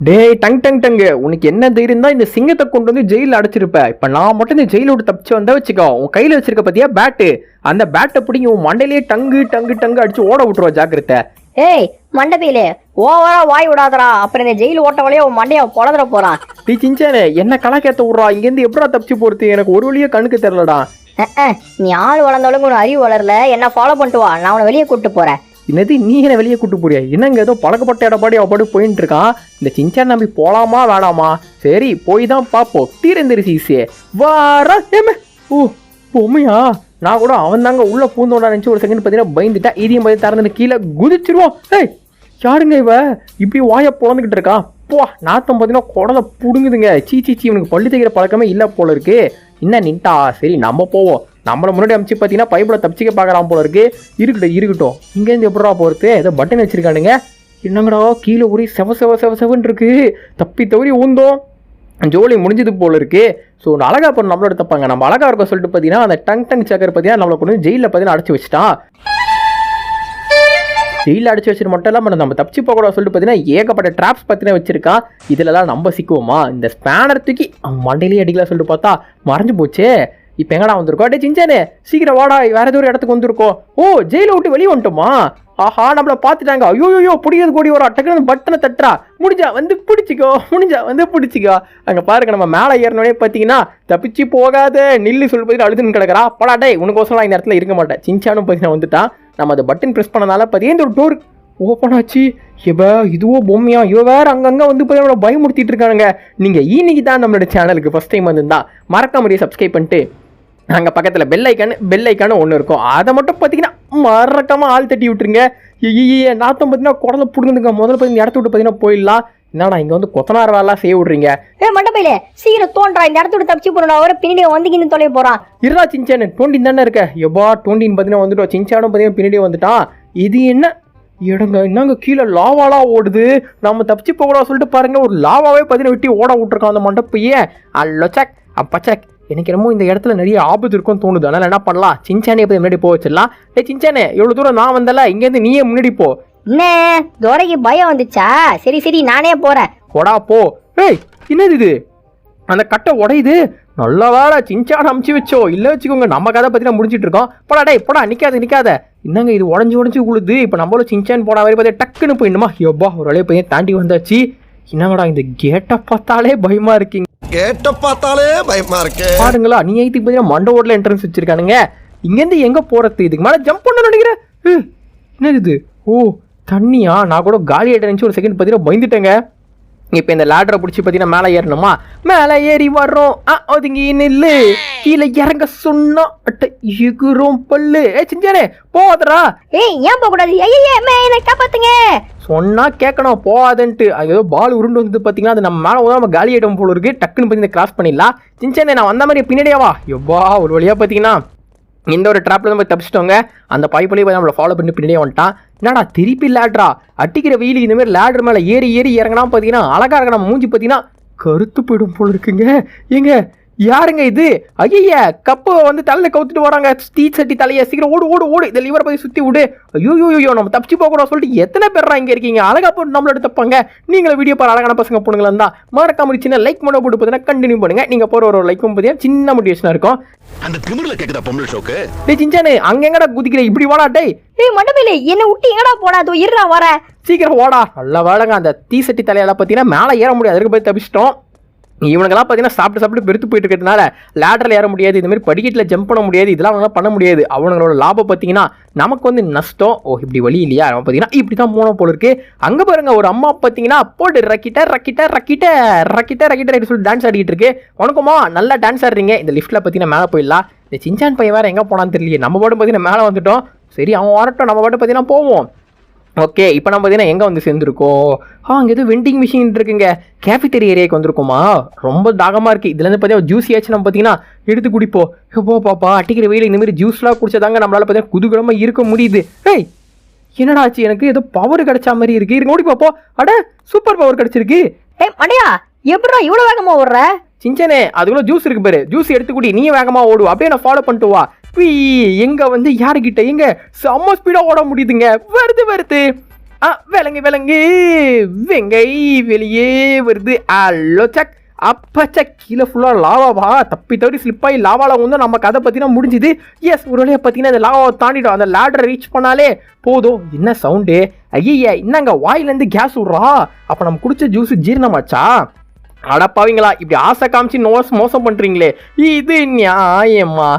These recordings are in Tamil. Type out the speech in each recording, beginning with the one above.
டேய் டங் டங் டங்கு, உனக்கு என்ன தைரியம் தான் இந்த சிங்கத்தை கொண்டு வந்து ஜெயில அடைச்சிருப்ப. இப்ப நான் மட்டும் இந்த ஜெயில விட்டு தப்பிச்சு வந்தா வச்சுக்கோ, உன் கையில வச்சிருக்க பத்தியா பேட்டு, அந்த பேட்டை பிடிங்கி உன் மண்டையிலேயே டங்கு டங்கு டங்கு அடிச்சு ஓட விட்டுருவா, ஜாக்கிரதை. ஏய் மண்டபையிலே ஓவரா வாய் விடாதடா, அப்புறம் இந்த ஜெயில் ஓட்ட வழியா உன் மண்டைய பொழந்துட போறான். நீ சிஞ்சானே என்ன கலாக்கேத்த விட்றா, இங்கேருந்து எப்படா தப்பிச்சு போறது, எனக்கு ஒரு வழியா கண்ணுக்கு தெரியலடா. நீ ஆள் வளர்ந்தவளுக்கு ஒரு அறிவு வளரல, என்ன ஃபாலோ பண்ணிட்டு வா, நான் உன்னை வெளியே கூப்பிட்டு போறேன். என்னது நீ என்ன வெளியே கூட்டு போறியா? என்னங்க ஏதோ பழக்கப்பட்ட இடப்பாடி அவப்பாடு போயிட்டு இருக்கான். இந்த சிஞ்சான் நம்பி போலாமா வேணாமா? சரி போய் தான் பாப்போம். தீரந்திரிசீசே வாரா ஏமே. ஓ பொம்மையா? நான் கூட அவன் தாங்க உள்ள பூந்தோட நினைச்சு ஒரு செகண்ட் பார்த்தீங்கன்னா பயந்துட்டா. இதையும் பயந்து திறந்து கீழே குதிச்சிருவோம். ஏய் யாருங்க இவ இப்படி வாயை பொழந்துக்கிட்டு இருக்கான்? போ நாத்தம் பார்த்தீங்கன்னா குடலை புடுங்குதுங்க. சீச்சி இவனுக்கு பள்ளி தைக்கிற பழக்கமே இல்லை போல இருக்கு. என்ன நின்ட்டா? சரி நம்ம போவோம். நம்மளை முன்னாடி அமைச்சு பார்த்தீங்கன்னா பைப்பில் தப்பிச்சிக்க பார்க்கலாம் போல இருக்கு. இருக்கட்டும். இங்கேருந்து எப்படா போகிறது? ஏதோ பட்டன் வச்சிருக்கானுங்க. என்னங்கடா கீழே ஊறி செவன்னு இருக்கு. தப்பி தவறி ஊந்தோம், ஜோலி முடிஞ்சது போல இருக்கு. ஸோ அழகா இப்போ நம்மளோட தப்பாங்க. நம்ம அழகா இருக்க சொல்லிட்டு பார்த்தீங்கன்னா அந்த டங் சக்கர் பார்த்தீங்கன்னா நம்மளை கொண்டு ஜெயிலில் பார்த்தீங்கன்னா அடைச்சி வச்சுட்டான். ஜெயிலில் அடிச்சு வச்சுட்டு மட்டும் இல்லாமல் நம்ம தப்பிச்சு போகக்கூடாது சொல்லிட்டு பார்த்தீங்கன்னா ஏகப்பட்ட ட்ராப்ஸ் பார்த்தீங்கன்னா வச்சிருக்கான். இதிலலாம் நம்ம சிக்குவோமா? இந்த ஸ்பேனர் தூக்கி மண்டையிலேயே அடிக்கலாம் சொல்லிட்டு பார்த்தா மறைஞ்சு போச்சே. இப்போ எங்கடா வந்திருக்கோம்? டே சிஞ்சானே சீக்கிரம் வாடா, வேற ஏதோ ஒரு இடத்துக்கு வந்திருக்கோம். ஓ ஜெயிலை விட்டு வெளியே வந்துட்டோமா? ஆஹா நம்மளை பார்த்துட்டாங்க. ஐயோ புடிக்கிறது கூடி ஒரு டக்குனு பட்டனை தட்டுறா. முடிஞ்சா வந்து பிடிச்சிக்கோ. அங்கே பாருங்க நம்ம மேலே ஏறினோடனே பார்த்தீங்கன்னா தப்பிச்சு போகாத நில்லு சொல்லி பார்த்தீங்கன்னா அழுதுன்னு கிடக்கிறா. படா டே உனக்கோசரம் இந்த இடத்துல இருக்க மாட்டேன். சிஞ்சானும் பார்த்தீங்கன்னா வந்துட்டான். நம்ம அதை பட்டன் ப்ரெஸ் பண்ணனால பார்த்தீங்கன்னா ஒரு டோர் ஓப்பன் ஆச்சு. இவ இதுவோ பொம்மையா? இவ வேற அங்கங்கே வந்து பார்த்தீங்கன்னா பயமுறுத்திட்டு இருக்கானுங்க. நீங்கள் இன்னைக்கு தான் நம்மளோட சேனலுக்கு ஃபஸ்ட் டைம் வந்திருந்தா மறக்க முடியும் சப்ஸ்கிரைப் பண்ணிட்டு அங்கே பக்கத்தில் பெல் ஐக்கானு ஒன்று இருக்கும், அதை மட்டும் பார்த்தீங்கன்னா மறக்காமல் ஆள் தட்டி விட்டுருங்க. நாத்தம் பார்த்தீங்கன்னா குடலை பிடுங்குதுங்க. முதல்ல பார்த்தீங்கன்னா இடத்த விட்டு பார்த்தீங்கன்னா போயிடலாம். என்னடா இங்கே வந்து கொத்தனார் வேலைலாம் செய்ய விட்றீங்க? மண்டபையிலே சீக்கிரம் தோன்றா, இந்த இடத்த விட்டு தப்பிச்சு போறா. அவரை பின்னாடி வந்து தொலைய போறான். இருடா சிஞ்சானு, டோண்டின் தானே இருக்க? எப்பா டோண்டின் பார்த்தீங்கன்னா வந்துட்டு சிஞ்சானும் பார்த்தீங்கன்னா பின்னாடியே வந்துட்டான். இது என்ன இடங்க? என்னங்க கீழே லாவாலாம் ஓடுது. நம்ம தப்பிச்சு போகலாம் சொல்லிட்டு பாருங்க, ஒரு லாவாவே பார்த்தீங்கன்னா வெட்டி ஓட விட்டுருக்கான் அந்த மண்டப்பையே. அல்லோச்சக் அப்பச்சக். எனக்கு என்னமோ இந்த இடத்துல நிறைய ஆபத்து இருக்கும்னு தோணுது. அதனால என்ன பண்ணலாம், சிஞ்சானே போய் முன்னாடி போக வச்சிடலாம். சிஞ்சானே எவ்வளோ தூரம் நான் வந்தல, இங்கேருந்து நீயே முன்னாடி போ. என்ன துரைக்கு பயம் வந்துச்சா? சரி நானே போறேன். போடா போ. ஏய் என்னது இது? அந்த கட்டை உடையுது. நல்ல வேலை சிஞ்சான அமுச்சு வச்சோ, இல்லை வச்சுக்கோங்க நம்ம கதை பார்த்தீங்கன்னா முடிச்சுட்டு இருக்கோம். போடா டே போடா, நிற்காத. என்னங்க இது உடஞ்சி உழுது. இப்போ நம்மளும் சிஞ்சான் போட வரை பார்த்தா டக்குன்னு போயிடணுமா? எப்பா ஒரு வேலையை பையன் தாண்டி வந்தாச்சு. என்னங்கடா இந்த கேட்டை பார்த்தாலே பயமா இருக்கீங்க. பாருங்களா நீ ஐத்துக்கு பார்த்தீங்கன்னா மண்ட ஓடல என்ட்ரன்ஸ் வச்சிருக்கானுங்க. இங்கேருந்து எங்கே போகிறது? இதுக்கு மேலே ஜம்ப் பண்ண நினைக்கிறேன். என்னது இது? ஓ தண்ணியா? நான் கூட காலி ஆகிட்ட நினச்சி ஒரு செகண்ட் பார்த்தீங்கன்னா பயந்துட்டேங்க. இப்போ இந்த லேடரை பிடிச்சி பார்த்தீங்கன்னா மேலே ஏறணுமா? மேலே ஏறி வர்றோம். ஒதுங்கி நில்லு. கீழே இறங்க சொன்னா எகுறோம் பல்லு. சிஞ்சானே போதரா. ஏன் போகக்கூடாது? என்ன காப்பாத்துங்க சொன்னா கேட்கணும், போகாதுன்ட்டு. அது ஏதோ பால் உருண்டு வந்து பார்த்தீங்கன்னா அது நம்ம மேலே நம்ம காலி ஐட்டம் போல இருக்கு. டக்குன்னு பார்த்தீங்கன்னா கிராஸ் பண்ணிடலாம். சிஞ்சானே நான் வந்த மாதிரி பின்னாடியாவா? எப்பா ஒரு வழியாக பார்த்தீங்கன்னா இந்த ஒரு ட்ராப்ல தான் போய் தப்பிச்சிட்டோங்க. அந்த பைப்பிலேயே போய் நம்மளை ஃபாலோ பண்ணி பின்னாடியே வந்துட்டான். என்னடா திருப்பி லேட்ரா? அட்டிக்கிற வெயிலுக்கு இந்த மாதிரி லேட்ரு மேலே ஏறி இறங்கினா பார்த்தீங்கன்னா அழகா இருக்க நம்ம மூஞ்சி பார்த்தீங்கன்னா கருத்து போயிடும் போல இருக்குங்க. ஏங்க யாருங்க இது? ஐயா கப்பு வந்து தலையில கவுத்துட்டு வராங்க. டீ சட்டி தலையை சீக்கிரம் ஓடு. இந்த லிவரை போய் சுற்றி விடு. ஐயோ நம்ம தப்பிச்சு போகக்கூடாது சொல்லிட்டு எத்தனை பேர் இங்கே இருக்கீங்க? அழகா போட்டு நம்மளோட தப்பாங்க. நீங்களும் வீடியோ பாரு அழகான பசங்க பொண்ணுங்களா இருந்தா மறக்காம சின்ன லைக் பண்ண போட்டு பார்த்தீங்கன்னா கண்டினியூ பண்ணுங்க. நீங்க போற ஒரு லைக்கும் பார்த்தீங்கன்னா சின்ன மோட்டிவேஷனா இருக்கும். அந்த திமிர்ல கேக்குதா பொம்பளை ஷோக்கு? டேய் சிஞ்சானே அங்க எங்கடா குதிக்கிற? இப்படி வாடா டேய். மண்டபையிலே என்ன விட்டு எங்கடா போடா? அதோ இருடா வர. சீக்கிரம் வாடா. நல்ல வேலைங்க அந்த டீ சட்டி தலையால பார்த்தீங்கன்னா மேலே ஏற முடியாது. அதுக்கு போய் தப்பிச்சிட்டோம். இவனுங்கெல்லாம் பார்த்தீங்கன்னா சாப்பிட்டு பெருத்து போயிட்டு இருக்கிறதுனால லேடரில் ஏற முடியாது, இந்த மாதிரி படிக்கட்டில் ஜம்ப் பண்ண முடியாது, இதெல்லாம் அவங்களாம் பண்ண முடியாது. அவங்களோட லாபம் பார்த்தீங்கன்னா நமக்கு வந்து நஷ்டம். ஓ இப்படி வழி இல்லையா? நம்ம பார்த்தீங்கன்னா இப்படி தான் போன போல இருக்கு. அங்கே பாருங்க ஒரு அம்மா பார்த்தீங்கன்னா போட்டு ரக்கிட்ட சொல்லி டான்ஸ் ஆடிக்கிட்டு இருக்கு. உனக்குமா நல்லா டான்ஸ் ஆடுறீங்க. இந்த லிஃப்ட்டில் பார்த்தீங்கன்னா மேலே போயிடலாம். இந்த சிஞ்சான் பையன் வேறு எங்கே போனான்னு தெரியல. நம்ம பாட்டு பார்த்தீங்கன்னா மேலே வந்துட்டோம். சரி அவன் வரட்டும், நம்ம பாட்டு பார்த்தீங்கன்னா போவோம். ஓகே இப்போ நம்ம பார்த்தீங்கன்னா எங்கே வந்து சேர்ந்துருக்கோம்? அங்கே எதுவும் வெண்டிங் மிஷின் இருக்குங்க. கேஃபிட்டேரியா ஏரியாவுக்கு வந்திருக்கோமா? ரொம்ப தாகமாக இருக்குது. இதுலேருந்து பார்த்தீங்கன்னா ஜூஸ் ஆச்சு நம்ம பார்த்தீங்கன்னா எடுத்து குடிப்போம். எப்போ பாப்பா அட்டிக்கிற வெயில் இந்தமாரி ஜூஸ்லாம் குடிச்சதாங்க நம்மளால் பார்த்தீங்கன்னா குதூகலமாக இருக்க முடியுது. ஏய் என்னடா ஆச்சு? எனக்கு ஏதோ பவர் கிடைச்சா மாதிரி இருக்கு. இருக்கு ஓடி பார்ப்போம். அட சூப்பர் பவர் கிடைச்சிருக்கு. அடையா எப்படா இவ்வளோ வேகமாக ஓடுற? சிஞ்சனே அதுக்குள்ள ஜூஸ் இருக்கு பாரு, ஜூஸ் எடுத்துக்கூடி நீ வேகமா ஓடுவா. அப்படியே நான் ஃபாலோ பண்ணிட்டு வா. எங்க வந்து யாருக்கிட்ட எங்க செம்ம ஸ்பீடா ஓட முடியுதுங்க. வருது விலங்கு விலங்கு வெங்கை வெளியே வருது. அல்லோ சக் அப்பச்சா கீழே ஃபுல்லாக லாவாவா தப்பி தவறி ஸ்லிப்பாகி லாவாவில் வந்து நம்ம கதை பார்த்தீங்கன்னா முடிஞ்சுது. எஸ் ஒரு வழியாக பார்த்தீங்கன்னா அந்த லாவாவை தாண்டிட்டோம். அந்த லேடரை ரீச் பண்ணாலே போதும். என்ன சவுண்டு? ஐயா என்னங்க வாயிலேருந்து கேஸ் விட்றா? அப்போ நம்ம குடிச்ச ஜூஸ் ஜீரணமாச்சா? அடப்பாவீங்களா இப்படி ஆசை காமிச்சு மோசம் பண்ணுறீங்களே, இது நியாயமா?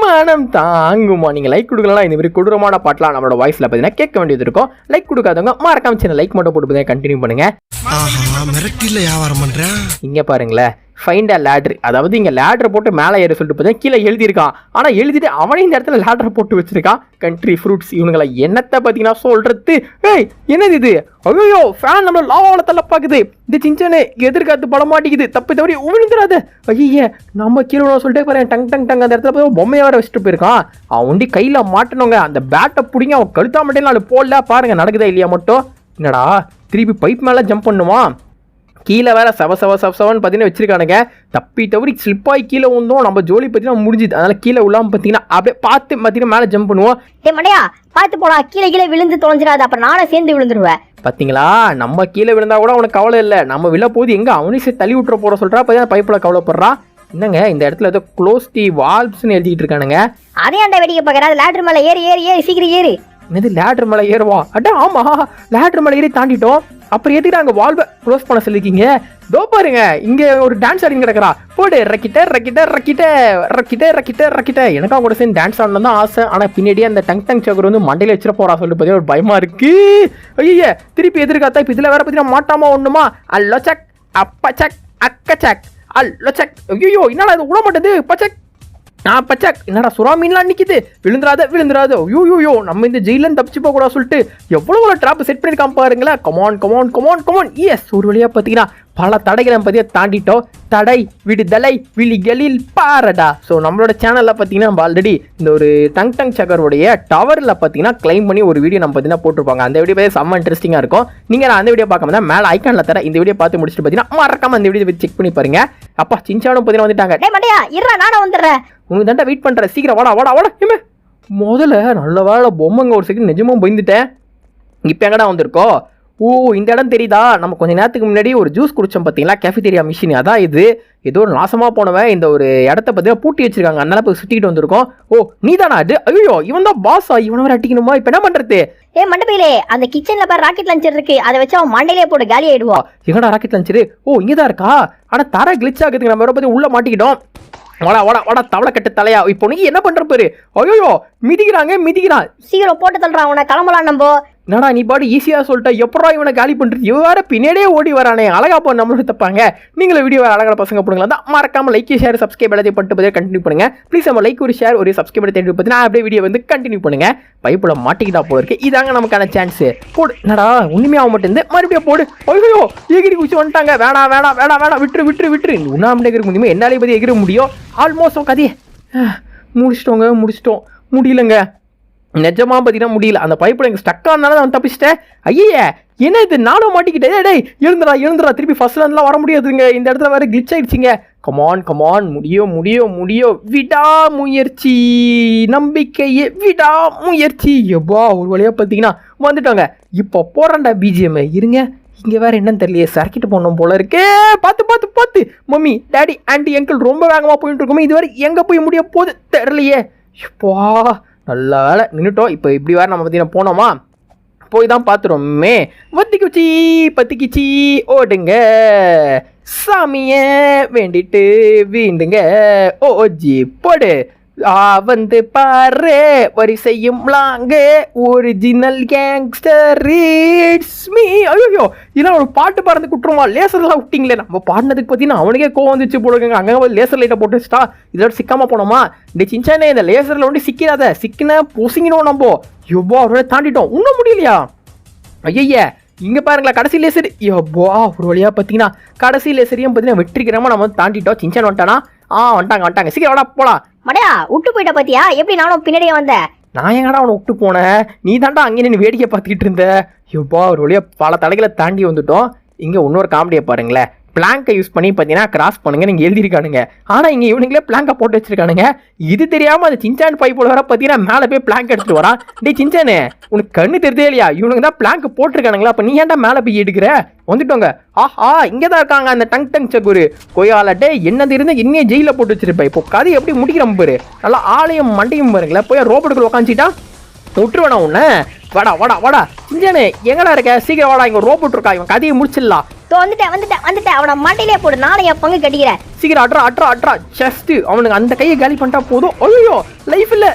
மனம் தாங்குமா? நீங்கள் லைக் கொடுக்கலாம். இந்த மாதிரி கொடூரமான பாட்டெலாம் நம்மளோட வாய்ஸில் பார்த்தீங்கன்னா கேட்க வேண்டியது இருக்கும். லைக் கொடுக்காதவங்க மறக்காம சின்ன லைக் மட்டும் போட்டு பார்த்தீங்கன்னா கண்டினியூ பண்ணுங்க. மிரட்டில வியாபாரம் பண்றேன். இங்கே பாருங்களேன், ஃபைண்ட் அ லேட்ரு, அதாவது இங்கே லேட்ரை போட்டு மேலே ஏற சொல்லிட்டு பார்த்தீங்கன்னா கீழே எழுதியிருக்கான். ஆனால் எழுதிட்டு அவனே இந்த இடத்துல லேட்ரை போட்டு வச்சிருக்கான். கண்ட்ரி ஃப்ரூட்ஸ் இவனுங்களை என்னத்தை பார்த்தீங்கன்னா சொல்கிறது. ஏய் என்னது இது? ஐயோ ஃபேன் நம்ம லாவாவில் தள்ள பார்க்குது. இந்த சின்சானே எதிர்காத்து பட மாட்டேங்குது. தப்பி தவறி விழுந்துடாது. ஐயே நம்ம கீழே சொல்லிட்டே பாரு. டங் டங் டங் அந்த இடத்துல போய் பொம்மையை வேற வச்சுட்டு போயிருக்கான். அவன் ஒண்டி கையில் மாட்டணுங்க. அந்த பேட்டை பிடிங்க அவன் கழுத்தா மட்டும் அது போடல. பாருங்க நடக்குதா இல்லையா மட்டும். என்னடா திருப்பி பைப் மேலே ஜம்ப் பண்ணுமா? கீழே வேற சவன்னு பார்த்தீங்கன்னா வச்சிருக்கானுங்க. தப்பி தவறி ஸ்லிப்பாகி கீழே வந்தோம். நம்ம ஜோலி பார்த்தீங்கன்னா முடிஞ்சுது. அதனால கீழே விழாம பார்த்தீங்கன்னா அப்படியே பார்த்து பார்த்தீங்கன்னா மேலே ஜம்ப் பண்ணுவோம். மண்டையா பார்த்து போடா, கீழே விழுந்து தொலைஞ்சிடாது. அப்புறம் நானே சேர்ந்து விழுந்துருவேன். பார்த்தீங்களா நம்ம கீழே விழுந்தா கூட அவனுக்கு கவலை இல்லை. நம்ம விழ போது எங்கே அவனையும் சரி தள்ளி விட்டுற போகிற சொல்கிறா. பார்த்தீங்கன்னா பைப்பில் கவலைப்படுறான். என்னங்க இந்த இடத்துல ஏதோ க்ளோஸ் தி வால்வ்ஸ்ன்னு எழுதிட்டு இருக்கானுங்க. அதே அந்த வேடிக்கை பார்க்குறேன். லேட்ரு மேலே ஏறி சீக்கிரம் ஏறு. என்னது லேட்ரு மேலே ஏறுவா? அட்டா ஆமாம் லேட்ரு மேலே ஏறி தாண்டிட்டோம். அப்புறம் எதுக்கு அங்கே வால்வை க்ளோஸ் பண்ண சொல்லியிருக்கீங்க? தோ பாருங்க இங்கே ஒரு டான்ஸ் ஆடின்னு கிடக்குறா. போடு ரக்கிட்ட. எனக்கு அவங்க கூட சேர்ந்து டான்ஸ் ஆடணும் தான் ஆசை. ஆனால் பின்னாடியே அந்த டங் டங் சக்கர் வந்து மண்டையில் வச்சிட போறா சொல்லிட்டு பார்த்தீங்கன்னா ஒரு பயமா இருக்கு. ஐயா திருப்பி எதிர்காத்தா இப்போ இதில் வேற பார்த்தீங்கன்னா மாட்டாமா ஒண்ணுமா? அல்லோ சக் அப்பச்சக் அக்கச்சக் அல்லோ சக். ஐயோ என்னடா இது விட மாட்டேது? பச்சக் பச்சக் என்னடா சுறா மீன்லாம் நிற்கிது. விழுந்துராத. ஐயோ நம்ம இந்த ஜெயிலேருந்து தப்பிச்சு போக கூட சொல்லிட்டு எவ்வளோ ட்ராப் செட் பண்ணியிருக்காம பாருங்களேன். கமான். எஸ் ஒரு வழியாக பார்த்தீங்கன்னா பல தடைகளை பற்றிய தாண்டிட்டோம். தடை விடுதலை விழிகளில் பாரடா. ஸோ நம்மளோட சேனலில் பார்த்தீங்கன்னா நம்ம ஆல்ரெடி இந்த ஒரு டங் டங் சக்கருடைய டவரில் பார்த்தீங்கன்னா கிளைம் பண்ணி ஒரு வீடியோ நம்ம பார்த்தீங்கன்னா போட்டிருப்பாங்க. அந்த வீடியோ பார்த்து செம்ம இன்ட்ரெஸ்டிங்காக இருக்கும். நீங்கள் நான் அந்த வீடியோ பார்க்காம தான் மேலே ஐக்கானில் தர இந்த வீடியோ பார்த்து முடிச்சுட்டு பார்த்தீங்கன்னா மறக்காம அந்த வீடியோ செக் பண்ணி பாருங்க. அப்பா சின்சானும் பார்த்தீங்கன்னா வந்துட்டாங்க. நானும் வந்துடுறேன். உனக்கு தாண்டா வெயிட் பண்ணுறேன். சீக்கிரம் வாடா. ஏமே முதல்ல நல்ல வேலை பொம்மைங்க ஒரு செகண்ட் நிஜமும் பயந்துட்டேன். இப்போ எங்கடா வந்திருக்கோம்? ஓ இந்த இடம் தெரியுதா? நம்ம கொஞ்சம் நேரத்துக்கு முன்னாடி ஒரு ஜூஸ் குடிச்சோம் பார்த்தீங்களா, கேஃபிடேரியா மிஷின். அதான் இது. ஏதோ ஒரு நாசமாக போனவன் இந்த ஒரு இடத்த பார்த்தீங்கன்னா பூட்டி வச்சிருக்காங்க. அதனால போய் சுற்றிக்கிட்டு வந்திருக்கோம். ஓ நீ தானா அது? ஐயோ இவன் தான் பாஸா? இவனை வர அட்டிக்கணுமா? இப்போ என்ன பண்ணுறது? மண்டபையிலே அந்த கிச்சன்ல பாரு ராக்கெட் லான்ச்சர் இருக்கு. அதை வச்சு அவன் மண்டையிலே போட்டு காலி ஆயிடுவான். எங்கடா ராக்கெட் லான்ச்சரு? ஓ இங்கே தான் இருக்கா? ஆனால் தர கிளிச் ஆகுதுங்க. நம்ம பற்றி உள்ள மாட்டிக்கிட்டோம். வாடா தவளை கட்டு தலையா. இப்போ நீ என்ன பண்ற பாரு. ஐயோ மிதிக்கிறான். சீக்கிரம் போட்டு தள்ளுறான் அவனை. கிளம்பலாம் நம்ம. என்னடா நீ பாடு ஈஸியாக சொல்லிட்டா. எப்படா இவனை காலி பண்ணுறது? இவர பின்னாடியே ஓடி வரானே. அழகா போ நம்மளோட தப்பாங்க. நீங்களும் வீடியோ அழகான பசங்க போடுங்களா தான் மறக்காம லைக் ஷேர் சப்ஸ்கிரைப் எல்லாத்தையும் பண்ணிட்டு கண்டினியூ பண்ணுங்க. ப்ளீஸ் நம்ம லைக் ஒரு ஷேர் ஒரு சப்ஸ்கிரைப் தேடி பார்த்து நான் அப்படியே வீடியோ வந்து கண்டினியூ பண்ணுங்க. பைப்புல மாட்டிக்கிட்டா போல இருக்கு. இதாங்க நமக்கான சான்ஸ். போடு. என்னடா ஒண்ணுமே ஆக மாட்டேங்குது. மறுபடியும் போடு. ஐயோ எகிரி குச்சி வந்துட்டாங்க. வேணாம் விட்டுரு. உண்ணாமட்டே எகிர முடியுமா? என்னாலே பற்றி எகிர முடியும். ஆல்மோஸ்ட் கதையே முடிச்சிட்டோம். முடியலங்க நிஜமா பார்த்தீங்கன்னா முடியல. அந்த பைப்பில் எங்கள் ஸ்டக் ஆனால நான் தப்பிச்சிட்டேன். ஐயே என்ன இது? நானும் மாட்டிக்கிட்டேன். டேய் எழுந்துடா. திருப்பி ஃபர்ஸ்ட்லேருந்துலாம் வர முடியாதுங்க. இந்த இடத்துல வேறு கிளிச் ஆயிடுச்சிங்க. கமான் முடியும். விடாமுயற்சி நம்பிக்கையே விடாமுயற்சி. எப்பா ஒரு வழியாக பார்த்தீங்கன்னா வந்துட்டாங்க. இப்போ போறான்டா பிஜிஎம். இருங்க இங்கே வேறு என்னன்னு தெரியலையே. சர்க்கிட்டு போனோம் போல இருக்கே. பார்த்து மம்மி டாடி ஆண்டி அங்கிள் ரொம்ப வேகமாக போயிட்டு இருக்கோமே. இது வரை எங்கே போய் முடிய போது தெரியலையே. இப்போ நல்ல வேலை நின்றுட்டோம். இப்போ இப்படி வேறு நம்ம பார்த்தீங்கன்னா போனோமா போய் தான் பார்த்துருவோமே. பத்திக்கிச்சி ஓடுங்க சாமிய வேண்டிட்டு வீண்டுங்க. ஓஜி போடு வந்து பாரு வரிசையும் லாங்க ஒரிஜினல் கேங்ஸ்டர் இட்ஸ் மீ. ஐயோ இதெல்லாம் ஒரு பாட்டு பாடுறது குட்டுருவா. லேசர்லாம் விட்டிங்களே. நம்ம பாடினதுக்கு பார்த்தீங்கன்னா அவனுக்கே கோவம் வந்துச்சு போடுங்க. அங்கே லேசர் லைட்டை போட்டு வச்சுட்டா இதோட சிக்காம போனோமா. இந்த சின்சானே இந்த லேசரில் வந்து சிக்கின பொசிங்கணும். நம்ம எவ்வளோ அவரோட தாண்டிட்டோம். இன்னும் முடியலையா? ஐயா இங்கே பாருங்களா கடைசி லேசர். எவ்வளோ ஒரு வழியாக பார்த்தீங்கன்னா கடைசி லேசரையும் பார்த்தீங்கன்னா வெற்றிக்கிறமா நம்ம தாண்டிட்டோம். சின்சான் வந்துட்டானா? வந்துட்டாங்க. சீக்கிரம் வாடா போலாம். மடையா விட்டு போயிட்ட பாத்தியா? எப்படி நானும் பின்னாடியே வந்தேன். நான் எங்கடா அவனை விட்டு போனேன்? நீ தாண்டா அங்கே நின்று வேடிக்கை பார்த்துக்கிட்டு இருந்த. எப்பா ஒரு வழியாக பல தடைகளை தாண்டி வந்துட்டோம். இங்கே இன்னொரு காமெடியை பாருங்களேன். பிளாங்கை யூஸ் பண்ணி பார்த்தீங்கன்னா கிராஸ் பண்ணுங்க நீங்கள் எழுதிருக்கானுங்க. ஆனால் இங்கே இவனுங்களே பிளாங்கை போட்டு வச்சிருக்கானுங்க. இது தெரியாமல் அந்த சின்சான் பைப்போட வர பார்த்தீங்கன்னா மேலே போய் பிளாங்க் எடுத்துட்டு வரான். டே சின்சானு உனக்கு கண்ணு தெரிதே இல்லையா? இவனுங்க தான் பிளாங்க் போட்டிருக்கானுங்களா? அப்போ நீ ஏன்டா மேலே போய் எடுக்கிற? வந்துட்டோங்க. ஆஹா இங்கே தான் இருக்காங்க அந்த டங் சகுரு கொய்யாலட்டே. என்னது இருந்தால் என்னையே ஜெயிலில் போட்டு வச்சிருப்பேன். இப்போ கதை எப்படி முடிக்கிறோம் பாரு. நல்லா ஆலயம் மண்டையும் பாருங்களேன். போய் ரோபோட்டுக்குள்ள உட்காந்துட்டா விட்டுருவேண்ணா உன்னை. வாடா வாடா வாடா சிஞ்சானு எங்கடா இருக்க? சீக்கிரம் வாடா, இங்கே ரோபோட் இருக்கா. இவன் கதையை முடிச்சிடலாம். வந்துட்டேன் அவனை மண்டையிலே போடு, நானும் என் பங்கு கட்டிக்கிறேன். சீக்கிரம் அட்ரா ஜஸ்ட் அவனுக்கு அந்த கையை காலி பண்ணிட்டா போதும். ஐயோ லைஃப் இல்ல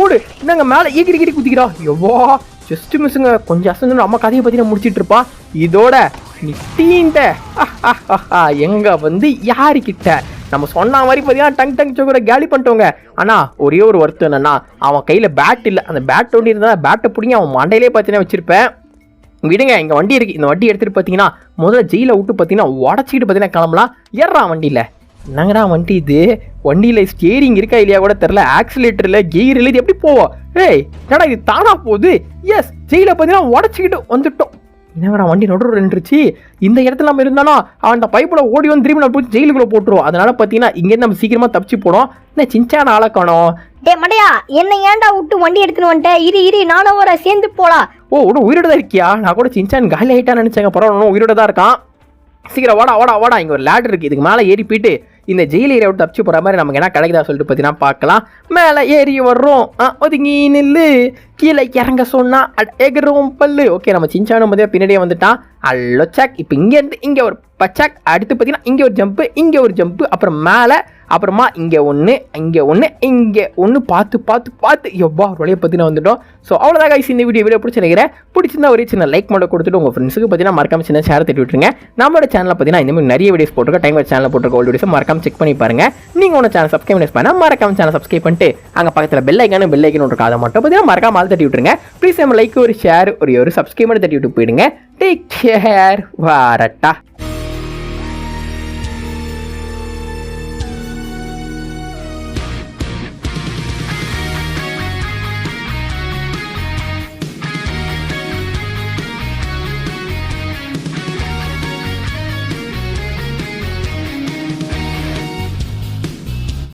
ஓடு என்னங்க மேலே ஏகிரி குதிக்கிறா. எவ்வளோ ஜஸ்ட் மிஸ்ஸுங்க. கொஞ்சம் அசந்து அம்மா கதையை பற்றி நான் முடிச்சிட்டு இருப்பா. இதோட நிட்டீன்ட்ட எங்க வந்து யாருக்கிட்ட நம்ம சொன்ன மாதிரி பார்த்தீங்கன்னா டங் சோக்கரை காலி பண்ணிட்டோங்க. ஆனால் ஒரே ஒரு வருத்தம் என்னன்னா அவன் கையில் பேட் இல்லை. அந்த பேட் ஒண்டி இருந்தால் பேட்டை பிடிங்கி அவன் மண்டையிலே பார்த்தீங்கன்னா வச்சிருப்பேன். விடுங்க, இங்கே வண்டி இருக்குது. இந்த வண்டி எடுத்துகிட்டு பார்த்தீங்கன்னா முதல்ல ஜெயிலை விட்டு பார்த்தீங்கன்னா உடச்சிக்கிட்டு பார்த்தீங்கன்னா கிளம்பலாம். ஏறான் வண்டியில். என்னங்கடா வண்டி இது? வண்டியில் ஸ்டியரிங் இருக்கா இல்லையா கூட தெரில. ஆக்சிலேட்டரில் கெயர் இல்லை. இது எப்படி போவோம்? ஏய் என்னடா இது தானா போகுது? எஸ் ஜெயிலை பார்த்தீங்கன்னா உடச்சிக்கிட்டு வந்துட்டோம். என்னடா வண்டி நடுவில் நின்றுச்சு. இந்த இடத்துல நம்ம இருந்தாலும் அவன் அந்த பைப்போட ஓடி வந்து திரும்பி நம்ம போய் ஜெயிலுக்குள்ளே போட்டுருவோம். அதனால பார்த்தீங்கன்னா இங்கேருந்து நம்ம சீக்கிரமாக தப்பிச்சு போனோம். என்ன சின்சான ஆளக்கணும். டே மடையா, என்ன ஏன்டா விட்டு வண்டி எடுத்துன்னு வந்துட்டேன்? இரு நானும் வர சேர்ந்து போலாம். ஓ உடனே உயிரோட தான் இருக்கியா? நான் கூட சின்சான் காலி ஆகிட்டான்னு நினச்சேங்க. பரவாயில்ல உயிரோட தான் இருக்கான். சீக்கிரம் வாடா. இங்கே ஒரு லேடர் இருக்குது. இதுக்கு மேலே ஏறி போயிட்டு இந்த ஜெயில் ஏரியா விட்டு தப்பிச்சு போகிற மாதிரி நமக்கு என்ன கிடைக்குதா சொல்லிட்டு பார்த்தீங்கன்னா பார்க்கலாம். மேலே ஏறி வர்றோம். ஒதுங்கி நில்லு. கீழே இறங்க சொன்னா எகிறோம் பல்லு. ஓகே நம்ம சின்சானும் பார்த்தீங்கன்னா பின்னாடியே வந்துட்டான். அல்லோ சாக். இப்போ இங்கேருந்து இங்கே ஒரு பச்சாக். அடுத்து பார்த்தீங்கன்னா இங்கே ஒரு ஜம்ப்பு அப்புறம் மேலே அப்புறமா இங்கே ஒன்று பார்த்து எவ்வளோ ஒரு வழியை பார்த்தீங்கன்னா வந்துட்டோம். ஸோ அவ்வளோதான் கைஸ் இந்த வீடியோ பிடிச்சி நினைக்கிறேன். பிடிச்சிருந்தா ஒரு சின்ன லைக் மட்டும் கொடுத்துட்டு உங்கள் ஃப்ரெண்ட்ஸுக்கு பார்த்தீங்கன்னா மறக்காம சின்ன ஷேர் தட்டி விட்டுருங்க. நம்மளோட சேனலில் பார்த்தீங்கன்னா இந்த மாதிரி நிறைய வீடியோஸ் போட்டிருக்கோம். டைம் சேனலில் போட்டிருக்க ஓல்டு வீடியோஸ் மறக்காம செக் பண்ணி பாருங்க. நீங்கள் உங்கள் சேனல் சப்ஸ்கிரைப் பண்ணால் மறக்காம சேனல் சப்ஸ்கிரைப் பண்ணிட்டு அங்கே பக்கத்தில் பெல் ஐக்கான இருக்கா அதை மட்டும் பார்த்தீங்கன்னா மறக்காம ஆள் தட்டி விட்டுருங்க. ப்ளீஸ் நம்ம லைக் ஒரு ஷேர் ஒரு சப்ஸ்கிரைப் பண்ணி தட்டி விட்டு போயிடுங்க. Take care. வாரட்டா.